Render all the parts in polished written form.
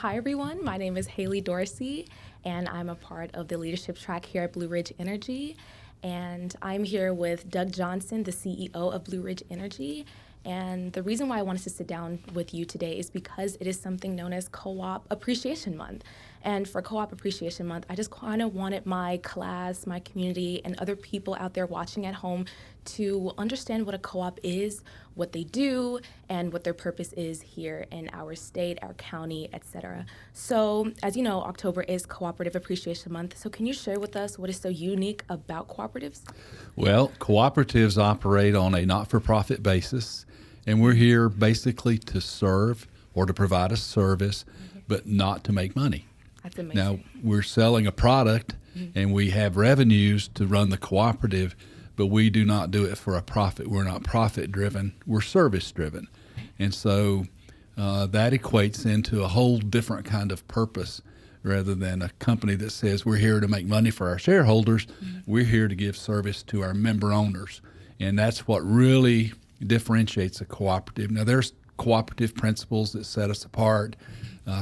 Hi, everyone. My name is Haley Dorsey, and I'm a part of the leadership track here at Blue Ridge Energy. And I'm here with Doug Johnson, the CEO of Blue Ridge Energy. And the reason why I wanted to sit down with you today is because it is something known as Co-op Appreciation Month. And for Co-op Appreciation Month, I just kind of wanted my class, my community, and other people out there watching at home to understand what a co-op is, what they do, and what their purpose is here in our state, our county, etc. So, as you know, October is Cooperative Appreciation Month. So can you share with us what is so unique about cooperatives? Well, cooperatives operate on a not-for-profit basis, and we're here basically to serve or to provide a service, but not to make money. That's amazing. Now, we're selling a product, and we have revenues to run the cooperative, but we do not do it for a profit. We're not profit-driven. We're service-driven. And so that equates into a whole different kind of purpose rather than a company that says we're here to make money for our shareholders. We're here to give service to our member owners. And that's what really differentiates a cooperative. Now, there's cooperative principles that set us apart,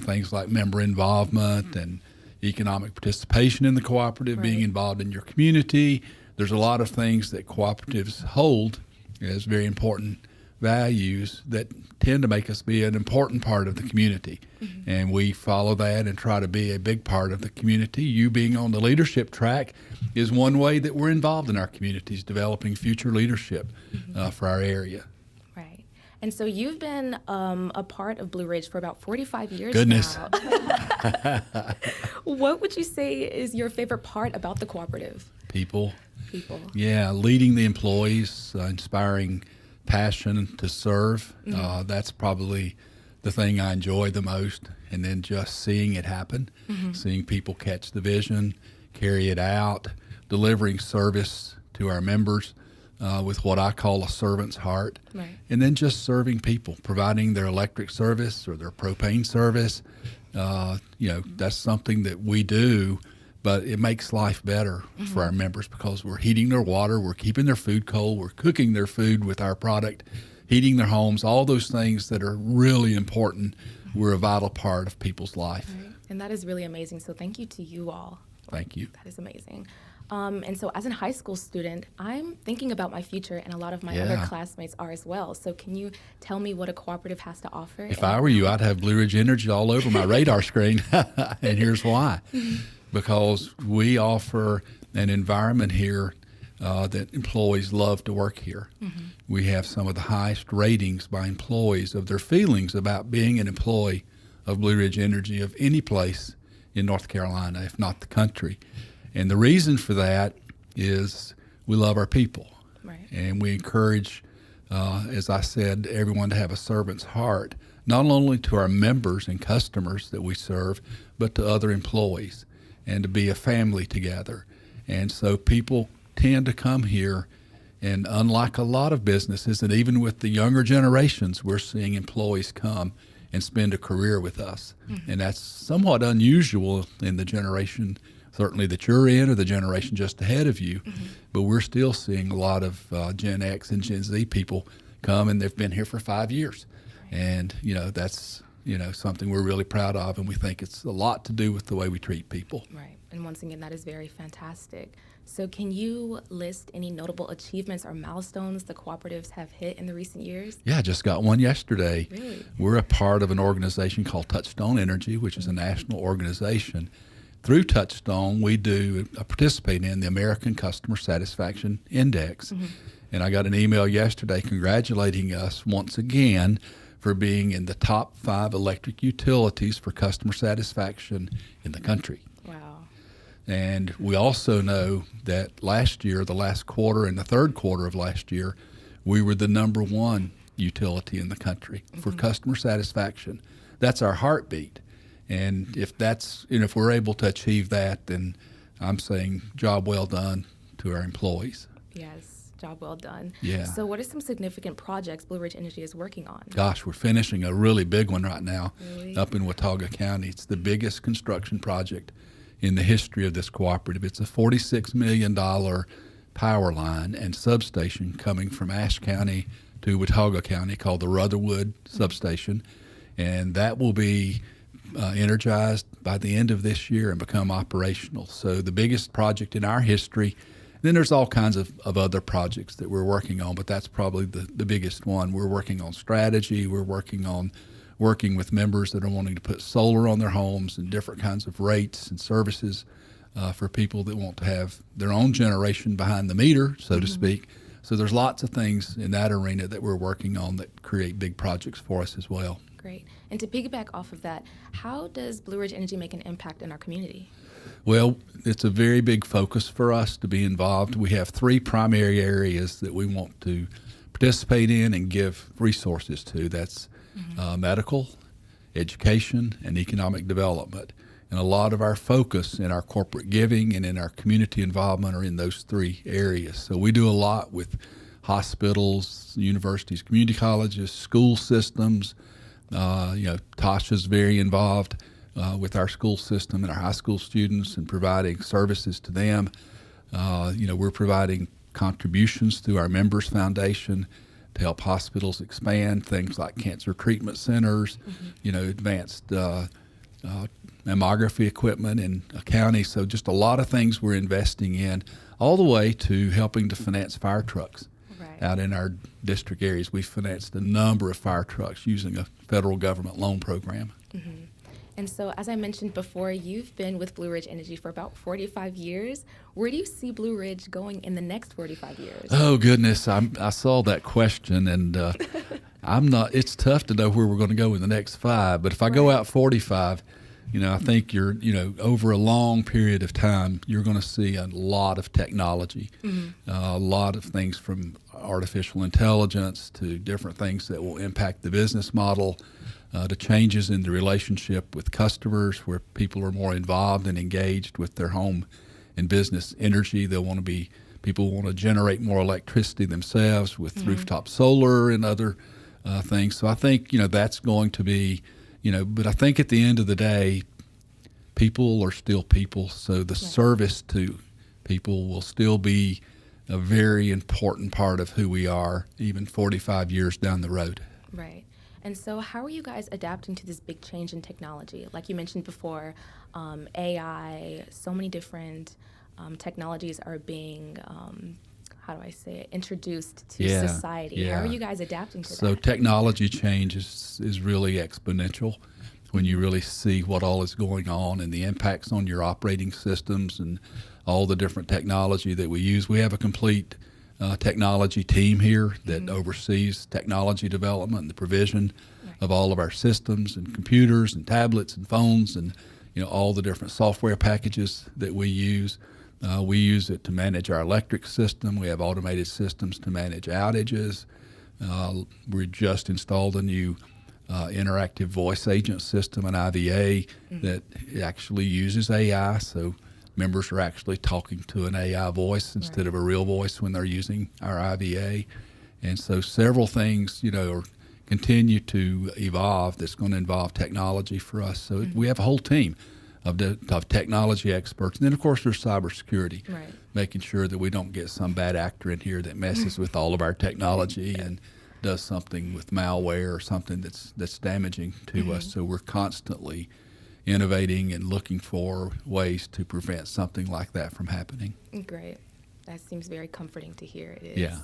things like member involvement and economic participation in the cooperative, being involved in your community. There's a lot of things that cooperatives hold as very important values that tend to make us be an important part of the community. And we follow that and try to be a big part of the community. You being on the leadership track is one way that we're involved in our communities, developing future leadership for our area. Right. And so you've been a part of Blue Ridge for about 45 years Goodness. now. What would you say is your favorite part about the cooperative? People. People. Yeah, leading the employees, inspiring passion to serve. That's probably the thing I enjoy the most. And then just seeing it happen, seeing people catch the vision, carry it out, delivering service to our members with what I call a servant's heart. Right. And then just serving people, providing their electric service or their propane service. That's something that we do, but it makes life better for our members because we're heating their water, we're keeping their food cold, we're cooking their food with our product, heating their homes, all those things that are really important. We're a vital part of people's life. Right. And that is really amazing. So thank you to you all. Thank you. That is amazing. And so as a high school student, I'm thinking about my future, and a lot of my other classmates are as well. So can you tell me what a cooperative has to offer? If I were you, I'd have Blue Ridge Energy all over my radar screen. And here's why. Because we offer an environment here that employees love to work here. We have some of the highest ratings by employees of their feelings about being an employee of Blue Ridge Energy of any place in North Carolina, if not the country. And the reason for that is we love our people. Right. And we encourage, as I said, everyone to have a servant's heart, not only to our members and customers that we serve, but to other employees, and to be a family together. And so people tend to come here, and unlike a lot of businesses, and even with the younger generations, we're seeing employees come and spend a career with us. And that's somewhat unusual in the generation certainly that you're in or the generation just ahead of you. But we're still seeing a lot of Gen X and Gen Z people come, and they've been here for 5 years. And, that's, something we're really proud of, and we think it's a lot to do with the way we treat people. Right. And once again, that is very fantastic. So can you list any notable achievements or milestones the cooperatives have hit in the recent years? Yeah, I just got one yesterday. Really? We're a part of an organization called Touchstone Energy, which is a national organization. Through Touchstone, we participate in the American Customer Satisfaction Index. And I got an email yesterday congratulating us once again for being in the top 5 electric utilities for customer satisfaction in the country. Wow. And we also know that last year, the last quarter and the third quarter of last year, we were the number 1 utility in the country for customer satisfaction. That's our heartbeat. And if we're able to achieve that, then I'm saying job well done to our employees. Yes, job well done. Yeah. So what are some significant projects Blue Ridge Energy is working on? Gosh, we're finishing a really big one right now. Really? Up in Watauga County. It's the biggest construction project in the history of this cooperative. It's a $46 million power line and substation coming from Ashe County to Watauga County called the Rutherwood Substation. And that will be energized by the end of this year and become operational. So the biggest project in our history. Then there's all kinds of other projects that we're working on, but that's probably the biggest one. We're working on strategy. We're working with members that are wanting to put solar on their homes and different kinds of rates and services for people that want to have their own generation behind the meter, so to speak. So there's lots of things in that arena that we're working on that create big projects for us as well. Great. And to piggyback off of that, how does Blue Ridge Energy make an impact in our community? Well, it's a very big focus for us to be involved. We have 3 primary areas that we want to participate in and give resources to. That's medical, education, and economic development. And a lot of our focus in our corporate giving and in our community involvement are in those 3 areas. So we do a lot with hospitals, universities, community colleges, school systems. Tasha's very involved with our school system and our high school students and providing services to them. We're providing contributions through our Members Foundation to help hospitals expand things like cancer treatment centers, advanced mammography equipment in a county. So just a lot of things we're investing in, all the way to helping to finance fire trucks. Right. Out in our district areas. We financed a number of fire trucks using a federal government loan program. Mm-hmm. And so, as I mentioned before, you've been with Blue Ridge Energy for about 45 years. Where do you see Blue Ridge going in the next 45 years? Oh, goodness. I saw that question, and it's tough to know where we're going to go in the next 5. But if I go out 45, I think over a long period of time, you're going to see a lot of technology, a lot of things from artificial intelligence to different things that will impact the business model, to changes in the relationship with customers where people are more involved and engaged with their home and business energy. People want to generate more electricity themselves with rooftop solar and other things. So I think, that's going to be, but I think at the end of the day, people are still people. So the service to people will still be a very important part of who we are, even 45 years down the road. Right. And so how are you guys adapting to this big change in technology? Like you mentioned before, AI, so many different technologies are being, introduced to society. Yeah. How are you guys adapting to that? So technology change is really exponential when you really see what all is going on and the impacts on your operating systems and all the different technology that we use. We have a complete technology team here that oversees technology development and the provision of all of our systems and computers and tablets and phones and all the different software packages that we use. We use it to manage our electric system. We have automated systems to manage outages. We just installed a new interactive voice agent system, an IVA, that actually uses AI. So members are actually talking to an AI voice instead of a real voice when they're using our IVA. And so several things, continue to evolve that's going to involve technology for us. So we have a whole team of technology experts. And then, of course, there's cybersecurity, making sure that we don't get some bad actor in here that messes with all of our technology and does something with malware or something that's damaging to us. So we're constantly innovating and looking for ways to prevent something like that from happening. Great. That seems very comforting to hear. It is. Yeah.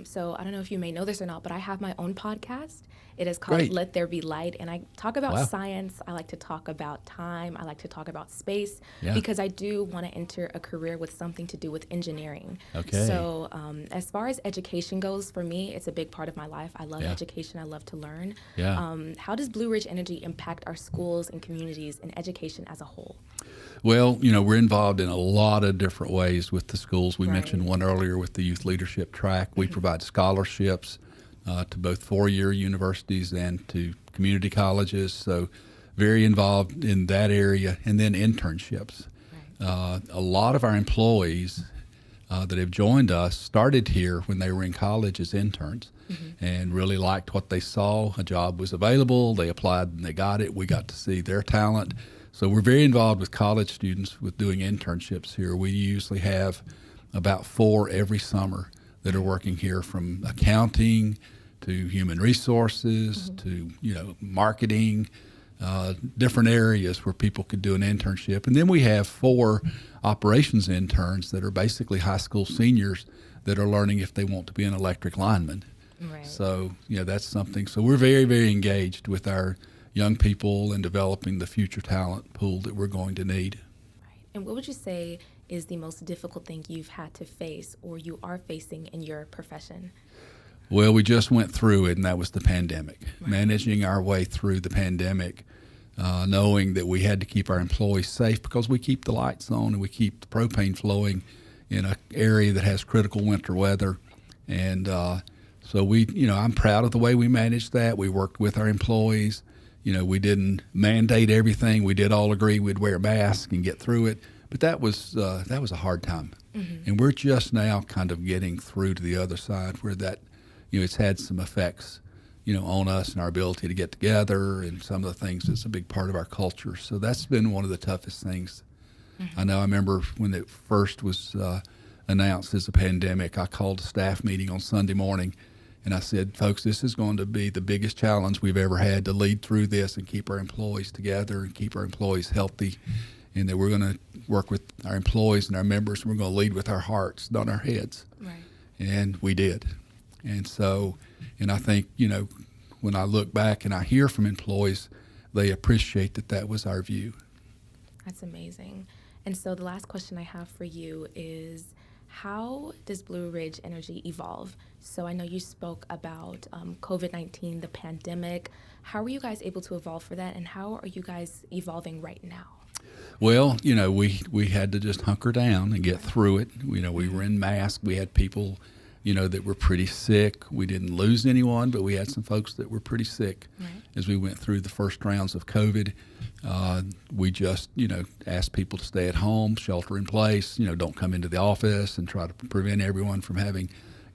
So I don't know if you may know this or not, but I have my own podcast. It is called Let There Be Light, and I talk about science. I like to talk about time. I like to talk about space because I do want to enter a career with something to do with engineering. Okay. So as far as education goes, for me, it's a big part of my life. I love education. I love to learn. Yeah. How does Blue Ridge Energy impact our schools and communities and education as a whole? Well, we're involved in a lot of different ways with the schools. We mentioned one earlier with the youth leadership track. We provide scholarships to both four-year universities and to community colleges. So very involved in that area. And then internships. A lot of our employees that have joined us started here when they were in college as interns and really liked what they saw. A job was available. They applied and they got it. We got to see their talent. So we're very involved with college students with doing internships here. We usually have about 4 every summer that are working here, from accounting to human resources to marketing, different areas where people could do an internship. And then we have 4 operations interns that are basically high school seniors that are learning if they want to be an electric lineman. Right. So, that's something. So we're very, very engaged with our young people and developing the future talent pool that we're going to need. Right. And what would you say is the most difficult thing you've had to face or you are facing in your profession? Well, we just went through it, and that was the pandemic. Right. Managing our way through the pandemic, knowing that we had to keep our employees safe because we keep the lights on and we keep the propane flowing in an area that has critical winter weather. And so I'm proud of the way we managed that. We worked with our employees. We didn't mandate everything. We did all agree we'd wear a mask and get through it. But that was a hard time. Mm-hmm. And we're just now kind of getting through to the other side where that, it's had some effects, on us and our ability to get together and some of the things that's a big part of our culture. So that's been one of the toughest things. Mm-hmm. I remember when it first was announced as a pandemic, I called a staff meeting on Sunday morning and I said, folks, this is going to be the biggest challenge we've ever had to lead through this and keep our employees together and keep our employees healthy, and that we're going to work with our employees and our members, and we're going to lead with our hearts, not our heads. Right. And we did. And so, and I think, when I look back and I hear from employees, they appreciate that was our view. That's amazing. And so the last question I have for you is, how does Blue Ridge Energy evolve? So I know you spoke about COVID-19, the pandemic. How were you guys able to evolve for that, and how are you guys evolving right now? Well, we had to just hunker down and get through it. We were in masks. We had people, that were pretty sick. We didn't lose anyone, but we had some folks that were pretty sick. Right. As we went through the first rounds of COVID. We just, asked people to stay at home, shelter in place, don't come into the office, and try to prevent everyone from having,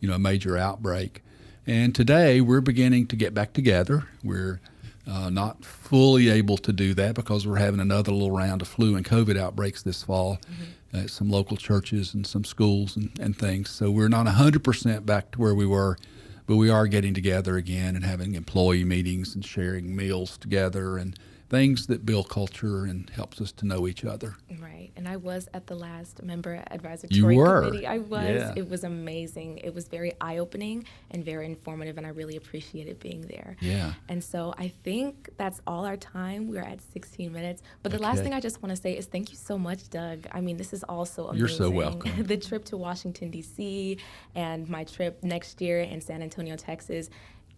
a major outbreak. And today we're beginning to get back together. We're not fully able to do that because we're having another little round of flu and COVID outbreaks this fall at some local churches and some schools and things. So we're not 100% back to where we were, but we are getting together again and having employee meetings and sharing meals together and things that build culture and helps us to know each other. Right. And I was at the last member advisory committee. I was. Yeah. It was amazing. It was very eye-opening and very informative, and I really appreciated being there. Yeah. And so I think that's all our time. We're at 16 minutes. But the last thing I just want to say is thank you so much, Doug. I mean, this is also amazing. You're so welcome. The trip to Washington, D.C., and my trip next year in San Antonio, Texas,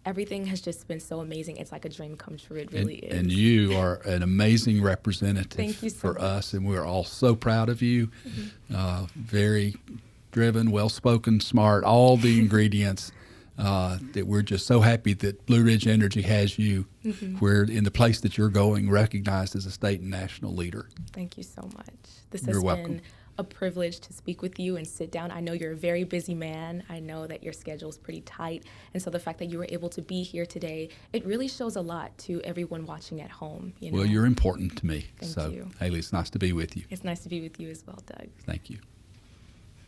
everything has just been so amazing. It's like a dream come true. It really is. And you are an amazing representative Thank you so for much. us, and we're all so proud of you. Mm-hmm. Very driven, well-spoken, smart, all the ingredients that we're just so happy that Blue Ridge Energy has you. Mm-hmm. We're in the place that you're going, recognized as a state and national leader. Thank you so much. This has been a privilege to speak with you and sit down. I know you're a very busy man. I know that your schedule is pretty tight. And so the fact that you were able to be here today, it really shows a lot to everyone watching at home. Well, you're important to me. Thank you. Haley, it's nice to be with you. It's nice to be with you as well, Doug. Thank you.